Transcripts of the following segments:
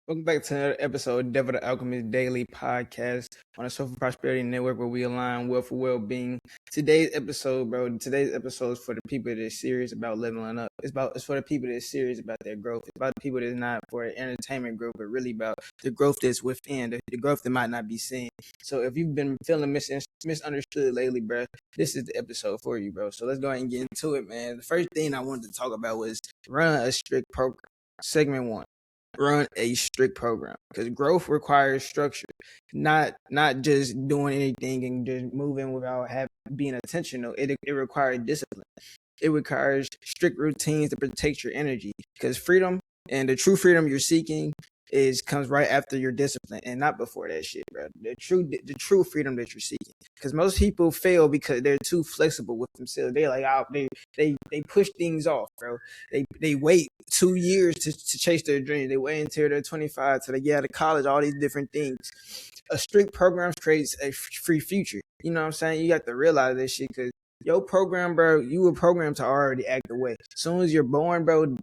Welcome back to another episode of Devil the Alchemist Daily Podcast on the Social Prosperity Network, where we align wealth for well-being. Today's episode is for the people that are serious about leveling up. It's for the people that are serious about their growth. It's about the people that's not for entertainment growth, but really about the growth that's within, the growth that might not be seen. So if you've been feeling misunderstood lately, bro, this is the episode for you, bro. So let's go ahead and get into it, man. The first thing I wanted to talk about was run a strict program. Segment 1. Run a strict program, because growth requires structure, not just doing anything and just moving without being intentional. It requires discipline. It requires strict routines to protect your energy, because freedom and the true freedom you're seeking comes right after your discipline and not before that shit, bro. The true freedom that you're seeking. Because most people fail because they're too flexible with themselves. They're like, they push things off, bro. They wait 2 years to chase their dreams. They wait until they're 25 till they get out of college. All these different things. A strict program creates a free future. You know what I'm saying? You got to realize this shit, because your program, bro, you were programmed to already act the way. As soon as you're born, bro,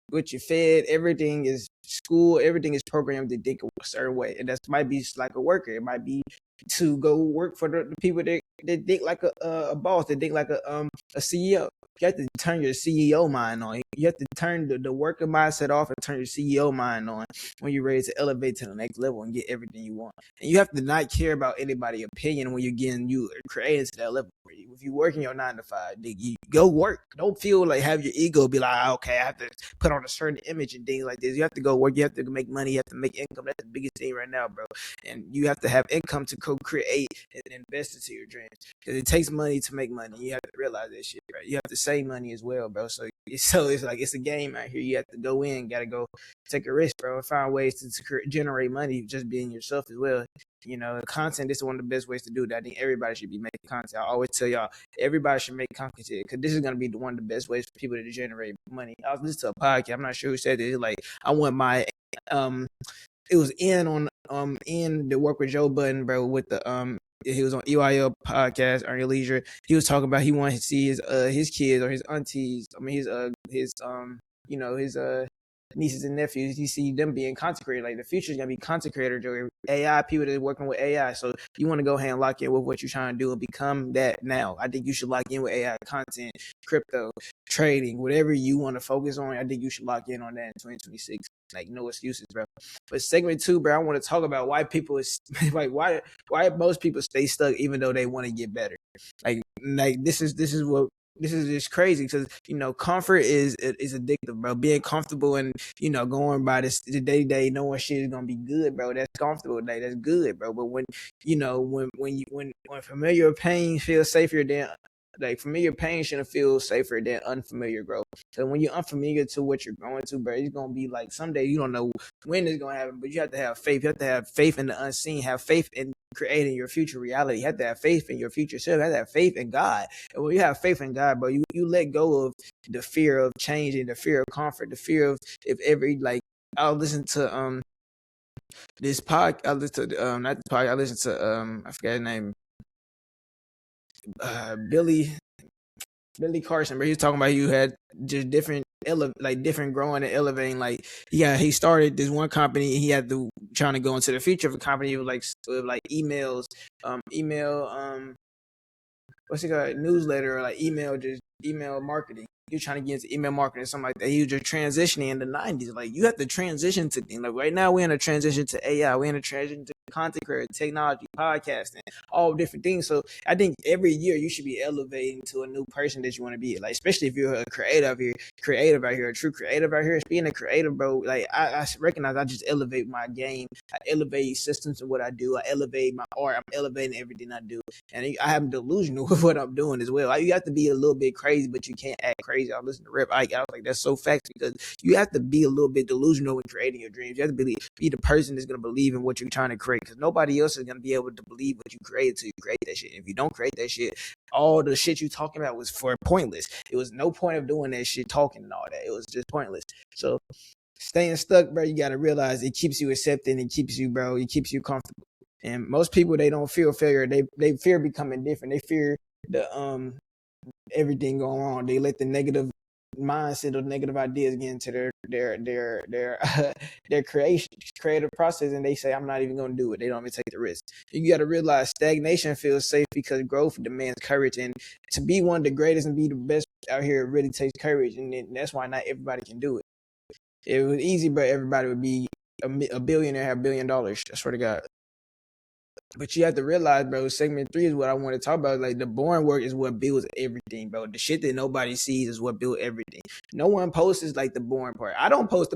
what you're fed, everything is school, everything is programmed to think a certain way. And that might be like a worker. It might be to go work for the people that think like a boss, that think like a CEO. You have to turn your CEO mind on. You have to turn the worker mindset off and turn your CEO mind on when you're ready to elevate to the next level and get everything you want. And you have to not care about anybody's opinion when you're created to that level. If you work in your 9 to 5, you go work. Don't feel like have your ego be like, okay, I have to put on a certain image and things like this. You have to go work. You have to make money. You have to make income. That's the biggest thing right now, bro. And you have to have income to co-create and invest into your dreams, because it takes money to make money. You have to realize that shit, bro. You have to save money as well, bro. So it's like it's a game out here. You have to go in, gotta go take a risk, bro, and find ways to generate money just being yourself as well. You know, content is one of the best ways to do that. I think everybody should be making content. I always tell y'all, everybody should make content, because this is going to be one of the best ways for people to generate money. I was listening to a podcast. I'm not sure who said it. It's like, I want my, it was in the work with Joe Budden, bro, with the, he was on EYL podcast, Earn Your Leisure. He was talking about he wanted to see his kids or his aunties. I mean, his nieces and nephews. You see them being content creators. Like, the future is gonna be content creators or AI people that are working with AI. So you want to go ahead and lock in with what you're trying to do and become that now. I think you should lock in with AI content, crypto, trading, whatever you want to focus on. I think you should lock in on that in 2026. Like, no excuses, bro. But segment 2, bro, I want to talk about why people is like why most people stay stuck even though they want to get better. Like this is just crazy, because comfort is addictive, bro. Being comfortable and going by the day to day, knowing shit is gonna be good, bro. That's comfortable today. That's good, bro. But when familiar pain feels safer than familiar pain shouldn't feel safer than unfamiliar growth. So when you're unfamiliar to what you're going to, bro, it's gonna be like someday you don't know when it's gonna happen, but you have to have faith. You have to have faith in the unseen. Have faith in creating your future reality. You have to have faith in your future self. You have to have faith in God. And when you have faith in God, bro, you let go of the fear of changing, the fear of comfort, the fear of I'll listen to this podcast. I listen to not this podcast. I listen to I forgot his name. Billy Carson, but he was talking about you had just different growing and elevating. Like, he started this one company. He had to trying to go into the future of a company with like emails, what's it called, newsletter, or like email marketing. He was trying to get into email marketing or something like that. He was just transitioning in the 90s. Like, you have to transition to things. Like, right now we're in a transition to AI. We're in a transition to content creation, technology, podcasting, all different things. So I think every year you should be elevating to a new person that you want to be. Like, especially if you're a creative out here, a true creative out here. Being a creative, bro, like I recognize I just elevate my game. I elevate systems of what I do. I elevate my art. I'm elevating everything I do. And I am delusional with what I'm doing as well. You have to be a little bit crazy, but you can't act crazy. I listen to Rip Ike. I was like, that's so facts, because you have to be a little bit delusional when creating your dreams. You have to be the person that's going to believe in what you're trying to create, because nobody else is going to be able to believe what you created till you create that shit. If you don't create that shit, all the shit you talking about was pointless. It was no point of doing that shit, talking and all that. It was just pointless. So staying stuck, bro, you got to realize it keeps you accepting. It keeps you, bro, it keeps you comfortable. And most people, they don't fear failure. They fear becoming different. They fear the everything going wrong. They let the negative mindset of negative ideas get into their creative process, and they say, I'm not even gonna do it. They don't even take the risk. You got to realize stagnation feels safe because growth demands courage, and to be one of the greatest and be the best out here, it really takes courage, and that's why not everybody can do it. If it was easy, but everybody would be a billionaire, have $1 billion. I swear to God. But you have to realize, bro, segment 3 is what I want to talk about. Like, the boring work is what builds everything, bro. The shit that nobody sees is what builds everything. No one posts like the boring part. I don't post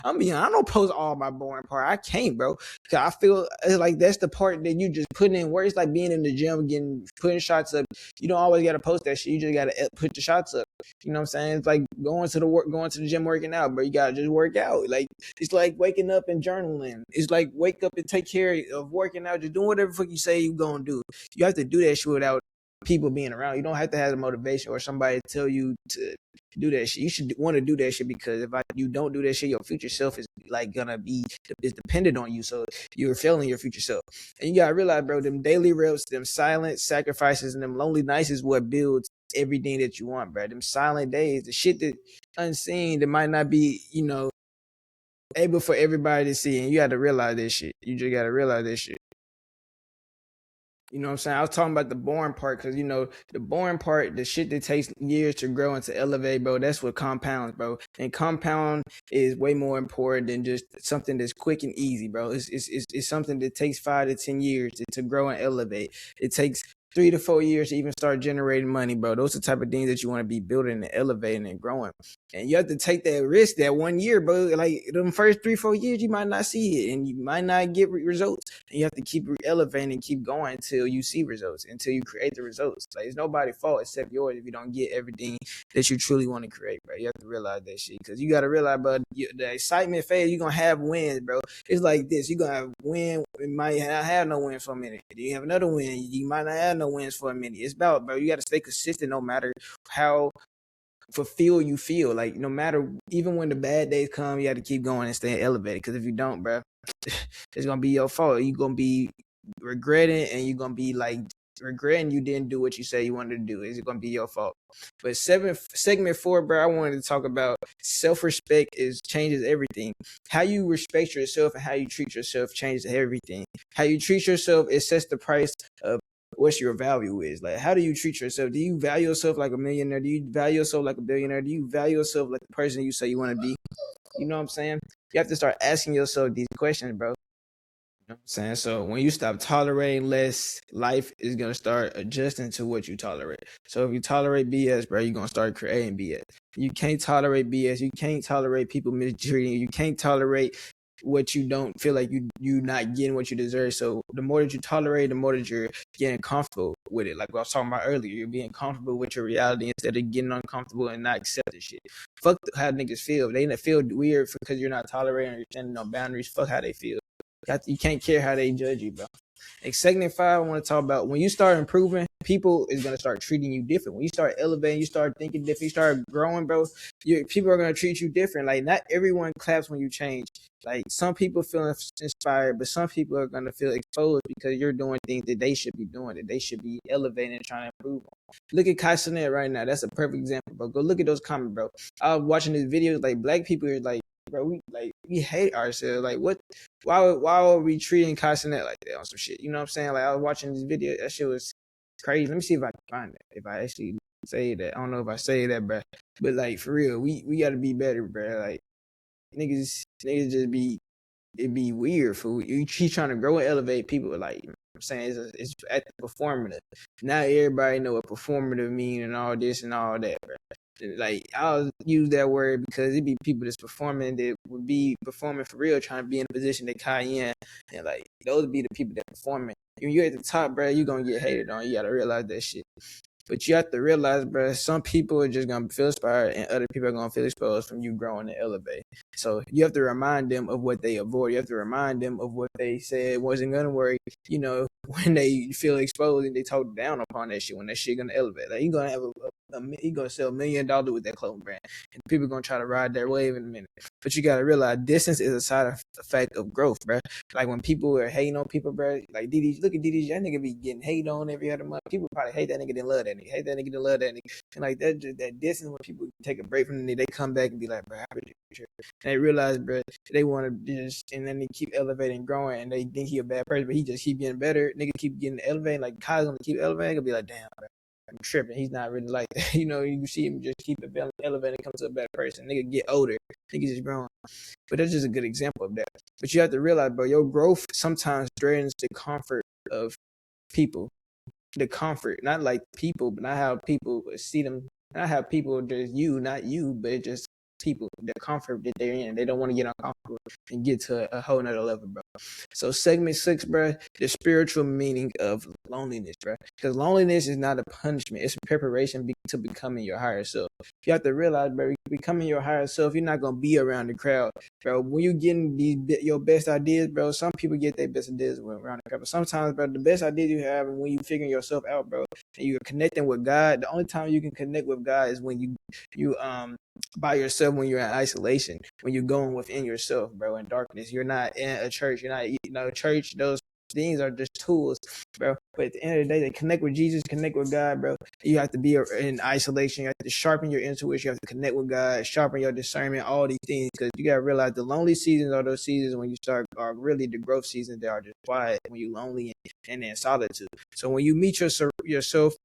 I don't post all my boring part. I can't, bro. Cause I feel like that's the part that you just putting in work. It's like being in the gym, putting shots up. You don't always got to post that shit. You just got to put the shots up. You know what I'm saying? It's like going to the gym, working out, bro. You got to just work out. Like, it's like waking up and journaling. It's like wake up and take care of working out, just doing whatever the fuck you say you gonna do. You have to do that shit without people being around. You don't have to have the motivation or somebody tell you to do that shit. You should want to do that shit, because if you don't do that shit, your future self is like gonna be is dependent on you. So you're failing your future self. And you gotta realize, bro, them daily reps, them silent sacrifices, and them lonely nights is what builds everything that you want, bro. Them silent days, the shit that unseen, that might not be, able for everybody to see. And you got to realize this shit. You just got to realize this shit. You know what I'm saying? I was talking about the boring part because, the boring part, the shit that takes years to grow and to elevate, bro, that's what compounds, bro. And compound is way more important than just something that's quick and easy, bro. It's something that takes 5 to 10 years to grow and elevate. It takes 3 to 4 years to even start generating money, bro. Those are the type of things that you want to be building and elevating and growing. And you have to take that risk that 1 year, bro. Like, them first 3-4 years, you might not see it and you might not get results. And you have to keep elevating and keep going until you see results, until you create the results. Like, it's nobody's fault except yours if you don't get everything that you truly want to create, bro. You have to realize that shit, because you got to realize, bro, the excitement phase, you're going to have wins, bro. It's like this. You're going to have win. It might not have no win for a minute. You have another win. You might not have no wins for a minute. It's about, bro, you got to stay consistent no matter how fulfilled you feel. Like, no matter, even when the bad days come, you got to keep going and stay elevated. Because if you don't, bro, it's going to be your fault. You're going to be regretting, and you're going to be like regretting you didn't do what you say you wanted to do. It's going to be your fault. But segment 4, bro, I wanted to talk about self-respect changes everything. How you respect yourself and how you treat yourself changes everything. How you treat yourself, it sets the price of what your value is. Like, how do you treat yourself? Do you value yourself like a millionaire? Do you value yourself like a billionaire? Do you value yourself like the person you say you want to be? You know what I'm saying? You have to start asking yourself these questions, bro. You know what I'm saying? So when you stop tolerating less, life is going to start adjusting to what you tolerate. So if you tolerate BS, bro, you're going to start creating BS. You can't tolerate BS. You can't tolerate people mistreating you. You can't tolerate what you don't feel like you not getting what you deserve. So the more that you tolerate, the more that you're getting comfortable with it. Like what I was talking about earlier, you're being comfortable with your reality instead of getting uncomfortable and not accepting shit. Fuck how niggas feel. They feel weird because you're not tolerating or you're standing on boundaries. Fuck how they feel. You can't care how they judge you, bro. And segment 5, I want to talk about when you start improving, people is going to start treating you different. When you start elevating, you start thinking different, you start growing, bro, people are going to treat you different. Like, not everyone claps when you change. Like, some people feel inspired, but some people are going to feel exposed because you're doing things that they should be doing, that they should be elevating and trying to improve on. Look at Kai Cenat right now. That's a perfect example, bro. Go look at those comments, bro. I was watching this video, like, black people are like, bro, we hate ourselves. Like, what? Why are we treating Kai Cenat like that on some shit? You know what I'm saying? Like, I was watching this video. That shit was crazy. Let me see if I can find it. If I actually say that. I don't know if I say that, bro. But, like, for real, we got to be better, bro. Like, niggas just be, it be weird. For you keep trying to grow and elevate people. Like, you know what I'm saying? It's at the performative. Not everybody know what performative mean and all this and all that, bro. Like, I'll use that word because it be people that's performing that would be performing for real, trying to be in a position that Kai in, and like, those would be the people that performing. When you're at the top, bro, you're gonna get hated on. You gotta realize that shit. But you have to realize, bro, some people are just gonna feel inspired and other people are gonna feel exposed from you growing and elevate. So you have to remind them of what they avoid. You have to remind them of what they said wasn't gonna work, when they feel exposed and they talk down upon that shit, when that shit gonna elevate. Like, you're gonna have you're gonna sell $1 million with that clothing brand, and people gonna try to ride that wave in a minute. But you gotta realize distance is a side effect of growth, bro. Like, when people are hating on people, bro, like look at DDG, that nigga be getting hated on every other month. People probably hate that nigga, then love that nigga. nigga, hate that nigga, to love that nigga. And like that distance when people take a break from the nigga, they come back and be like, bro, I really appreciate it. And they realize, bro, they want to just, and then they keep elevating, growing, and they think he a bad person, but he just keep getting better. Nigga keep getting elevated, like Kyle's gonna keep elevating, gonna be like, damn, bro, I'm tripping. He's not really like that. You know, you see him just keep elevating, come to a better person. Nigga get older, nigga just growing. But that's just a good example of that. But you have to realize, bro, your growth sometimes threatens the comfort of people. The comfort, not like people, but not how people see them, not how people just you, not you, but it just people, the comfort that they're in. They don't want to get uncomfortable and get to a whole nother level, bro. So segment 6, bro, the spiritual meaning of loneliness, bro. Because loneliness is not a punishment. It's a preparation to becoming your higher self. You have to realize, bro, becoming your higher self, you're not going to be around the crowd, bro. When you're getting your best ideas, bro, some people get their best ideas when around the crowd. But sometimes, bro, the best ideas you have and when you figuring yourself out, bro, and you're connecting with God, the only time you can connect with God is when you by yourself, when you're in isolation, when you're going within yourself, bro, in darkness. You're not in a church. You're not, church, those things are just tools, bro. But at the end of the day, they connect with Jesus, connect with God, bro. You have to be in isolation. You have to sharpen your intuition. You have to connect with God, sharpen your discernment, all these things. Because you got to realize the lonely seasons are those seasons when you are really the growth seasons. They are just quiet when you're lonely and in solitude. So when you meet yourself,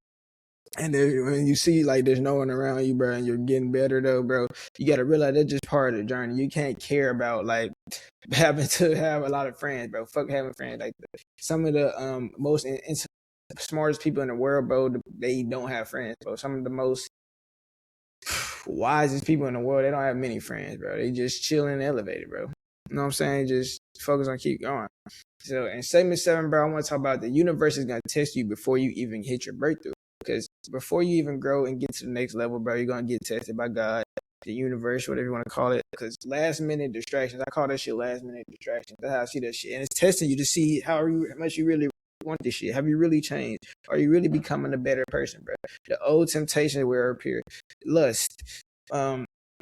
and then when you see like there's no one around you, bro, and you're getting better though, bro, you gotta realize that's just part of the journey. You can't care about like having to have a lot of friends, bro. Fuck having friends. Like some of the most smartest people in the world, bro, they don't have friends, bro. Some of the most wisest people in the world, they don't have many friends, bro. They just chill in the elevator, bro. You know what I'm saying? Just focus on keep going. So in segment 7, bro, I want to talk about the universe is gonna test you before you even hit your breakthrough. Because before you even grow and get to the next level, bro, you're going to get tested by God, the universe, whatever you want to call it. Because last minute distractions, I call that shit last minute distractions. That's how I see that shit. And it's testing you to see how much you really want this shit. Have you really changed? Are you really becoming a better person, bro? The old temptations will appear. Lust,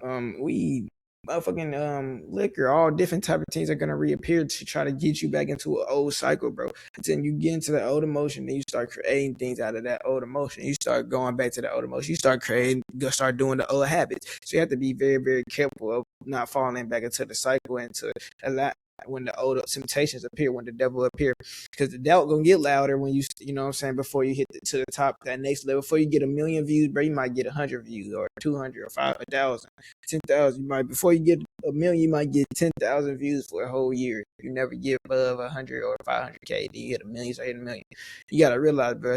weed, motherfucking liquor, all different type of things are gonna reappear to try to get you back into an old cycle, bro. Until you get into the old emotion, then you start creating things out of that old emotion. You start going back to the old emotion. You start start doing the old habits. So you have to be very, very careful of not falling back into the cycle and to allow when the old temptations appear, when the devil appear, because the devil gonna get louder when you know what I'm saying, before you hit to the top, that next level. Before you get 1,000,000 views, bro, you might get 100 views or 200 or 5,000, 10,000. You might, before you get 1,000,000, you might get 10,000 views for a whole year. You never get above 100 or 500K, then you get 1,000,000, so you hit 1,000,000. You gotta realize, bro,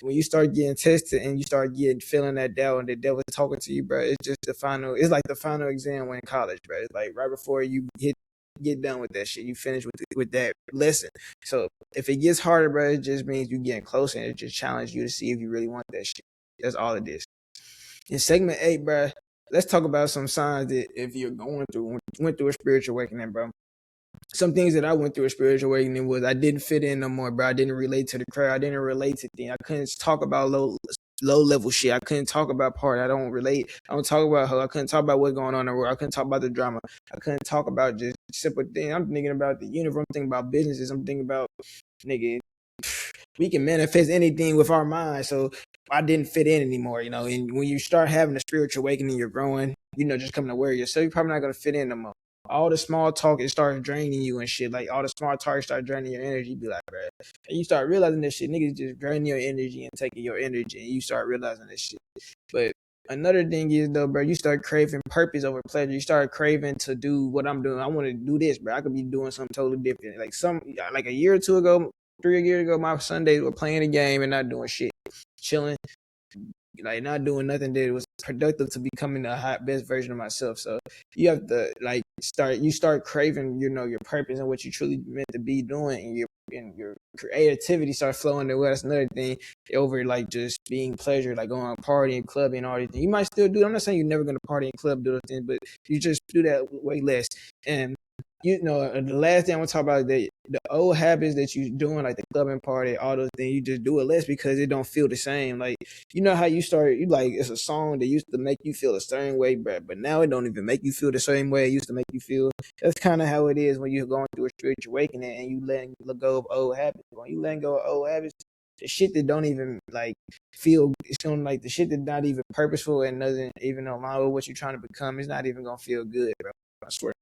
when you start getting tested and you start feeling that doubt and the devil talking to you, bro, it's just it's like the final exam when in college, bro. It's like right before you get done with that shit, you finish with that lesson. So if it gets harder, bro, it just means you getting closer, and it just challenges you to see if you really want that shit. That's all it is. In segment 8, bro, let's talk about some signs that if you're went through a spiritual awakening, bro. Some things that I went through a spiritual awakening was I didn't fit in no more, bro. I didn't relate to the crowd. I didn't relate to things. I couldn't talk about low level shit. I couldn't talk about part. I don't relate. I don't talk about her. I couldn't talk about what's going on in the world. I couldn't talk about the drama. I couldn't talk about just simple things. I'm thinking about the universe. I'm thinking about businesses. I'm thinking about, nigga, we can manifest anything with our mind. So I didn't fit in anymore, you know. And when you start having a spiritual awakening, you're growing, you know, just coming aware of yourself, you're probably not going to fit in no more. All the small talk, it starts draining you and shit. Like all the small talk start draining your energy. You be like, bro. And you start realizing this shit. Niggas just draining your energy and taking your energy. And you start realizing this shit. But another thing is though, bro, you start craving purpose over pleasure. You start craving to do what I'm doing. I want to do this, bro. I could be doing something totally different. Like a year or two ago, 3 years ago, my Sundays were playing a game and not doing shit. Chilling. Like not doing nothing that was productive to becoming the best version of myself. So you have to like start craving, you know, your purpose and what you truly meant to be doing, and your creativity starts flowing to. Well, that's another thing over like just being pleasure, like going partying, clubbing, all these things. You might still do. I'm not saying you're never gonna party and club, do those things, but you just do that way less. And you know, the last thing I want to talk about is the old habits that you doing, like the clubbing party, all those things, you just do it less because it don't feel the same. Like, you know how you started, you like, it's a song that used to make you feel the same way, but now it don't even make you feel the same way it used to make you feel. That's kind of how it is when you're going through a spiritual awakening and you letting go of old habits. When you letting go of old habits, the shit that don't even like feel, it's gonna like the shit that's not even purposeful and doesn't even align with what you're trying to become. It's not even gonna feel good, bro. I swear.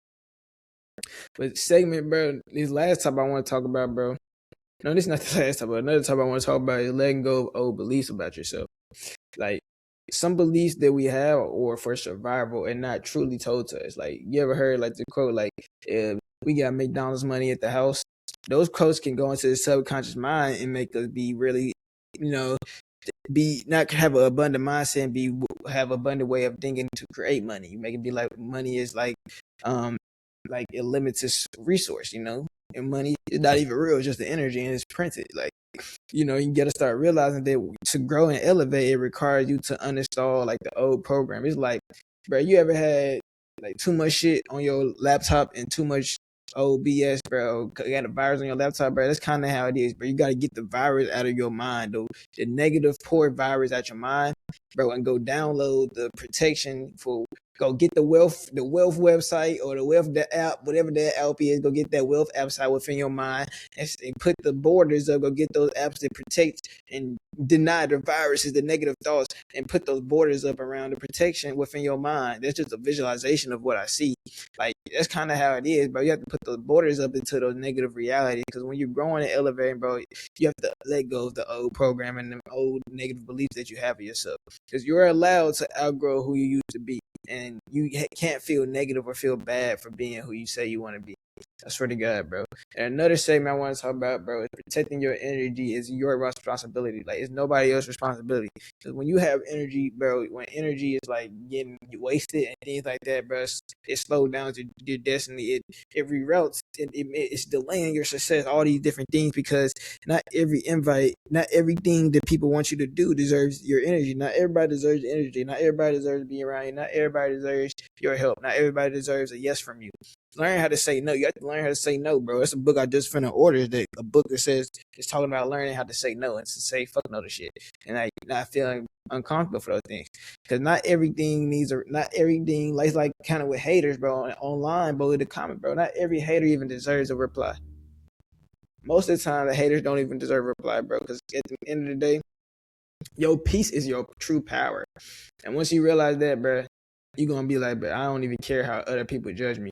But segment, bro, this last topic I want to talk about, bro. No, this is not the last topic. Another topic I want to talk about is letting go of old beliefs about yourself. Like some beliefs that we have or for survival and not truly told to us. Like you ever heard like the quote, like if we got McDonald's money at the house, those quotes can go into the subconscious mind and make us be really, be not have an abundant mindset and be have abundant way of thinking to create money. You make it be like money is like a limited resource, and money is not even real, it's just the energy and it's printed. Like, you got to start realizing that to grow and elevate, it requires you to uninstall like the old program. It's like, bro, you ever had like too much shit on your laptop and too much old BS, bro? You got a virus on your laptop, bro. That's kind of how it is, bro. You got to get the virus out of your mind, though. The negative poor virus out your mind, bro, and go download the protection for. Go get the wealth website or the wealth app, whatever that app is. Go get that wealth app site within your mind and put the borders up. Go get those apps that protect and deny the viruses, the negative thoughts, and put those borders up around the protection within your mind. That's just a visualization of what I see. Like that's kind of how it is, bro. You have to put those borders up into those negative realities because when you're growing and elevating, bro, you have to let go of the old programming and the old negative beliefs that you have of yourself because you're allowed to outgrow who you used to be. And you can't feel negative or feel bad for being who you say you want to be. I swear to God, bro. And another segment I want to talk about, bro, is protecting your energy is your responsibility. Like, it's nobody else's responsibility. Because when you have energy, bro, when energy is, like, getting wasted and things like that, bro, it slows down to your destiny. It reroutes. It's delaying your success, all these different things, because not every invite, not everything that people want you to do deserves your energy. Not everybody deserves your energy. Not everybody deserves being around you. Not everybody deserves your help. Not everybody deserves a yes from you. Learn how to say no. You have to learn how to say no, bro. It's a book I just finished order, a book that says it's talking about learning how to say no and to say fuck no to shit, and like not feeling uncomfortable for those things. Because not everything like kind of with haters, bro. Online, bro, in the comment, bro. Not every hater even deserves a reply. Most of the time, the haters don't even deserve a reply, bro. Because at the end of the day, your peace is your true power, and once you realize that, bro, you're gonna be like, but I don't even care how other people judge me.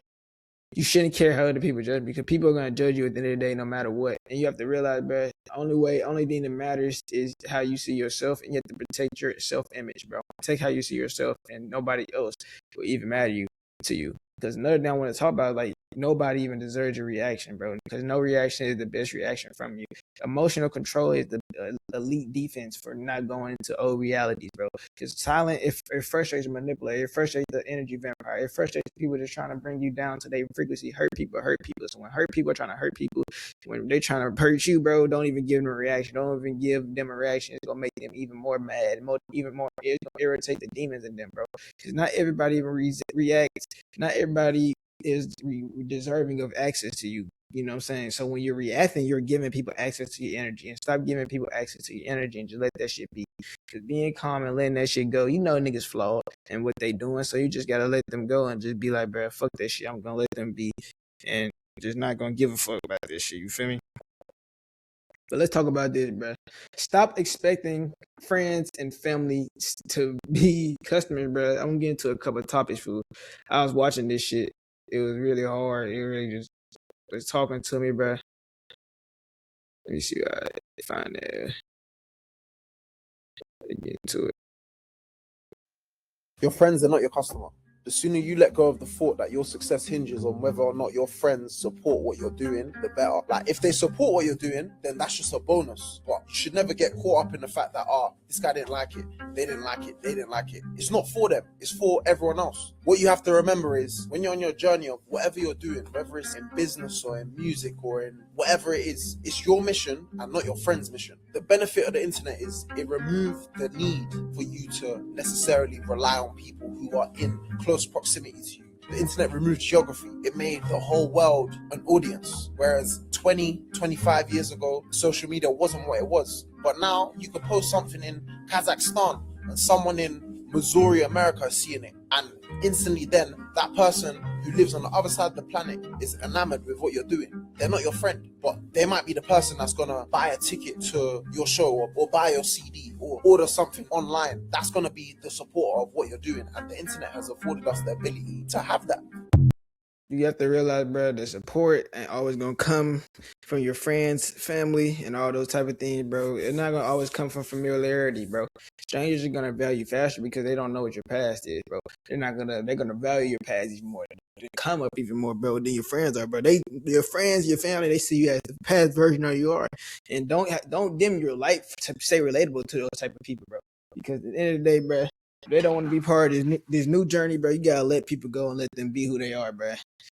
You shouldn't care how other people judge because people are going to judge you at the end of the day no matter what. And you have to realize, bro, only thing that matters is how you see yourself, and you have to protect your self-image, bro. Protect how you see yourself, and nobody else will even matter to you. Because another thing I want to talk about, like, nobody even deserves your reaction, bro. Because no reaction is the best reaction from you. Emotional control is the elite defense for not going into old realities, bro. Because silent, it frustrates the manipulator. It frustrates the energy vampire. It frustrates people that's trying to bring you down to their frequency. Hurt people. So when hurt people are trying to hurt people, when they're trying to hurt you, bro, don't even give them a reaction. Don't even give them a reaction. It's going to make them even more mad. It's going to irritate the demons in them, bro. Because not everybody even reacts. Not everybody is deserving of access to you. You know what I'm saying? So when you're reacting, you're giving people access to your energy, and stop giving people access to your energy and just let that shit be. Because being calm and letting that shit go, niggas flawed and what they doing. So you just got to let them go and just be like, bro, fuck that shit. I'm going to let them be and just not going to give a fuck about this shit. You feel me? But let's talk about this, bro. Stop expecting friends and family to be customers, bro. I'm getting to a couple of topics, fool. I was watching this shit. It was really hard. It really just was talking to me, bro. Let me see how I find that. Get into it. Your friends are not your customer. The sooner you let go of the thought that your success hinges on whether or not your friends support what you're doing, the better. Like, if they support what you're doing, then that's just a bonus. But you should never get caught up in the fact that, this guy didn't like it, they didn't like it, they didn't like it. It's not for them, it's for everyone else. What you have to remember is, when you're on your journey of whatever you're doing, whether it's in business or in music or in whatever it is, it's your mission and not your friend's mission. The benefit of the internet is it removed the need for you to necessarily rely on people who are in close proximity to you. The internet removed geography. It made the whole world an audience. Whereas 25 years ago, social media wasn't what it was. But now you could post something in Kazakhstan and someone in Missouri, America is seeing it. And instantly then, that person who lives on the other side of the planet is enamored with what you're doing. They're not your friend. but they might be the person that's gonna buy a ticket to your show or buy your CD or order something online. That's gonna be the support of what you're doing, and the internet has afforded us the ability to have that. You have to realize, bro, the support ain't always gonna come from your friends, family, and all those type of things, bro. It's not gonna always come from familiarity, bro. Strangers are gonna value you faster because they don't know what your past is, bro. They're gonna value your past even more. They come up even more, bro, than your friends are, bro. Your friends, your family, they see you as the past version of you are, and don't dim your life to stay relatable to those type of people, bro. Because at the end of the day, bro, if they don't want to be part of this new journey, bro, you gotta let people go and let them be who they are, bro,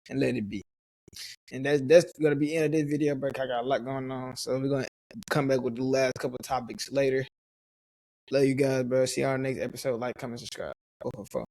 and let it be. And that's gonna be the end of this video, bro. I got a lot going on, so we're gonna come back with the last couple of topics later. Love you guys, bro. See y'all next episode. Like, comment, subscribe. 444.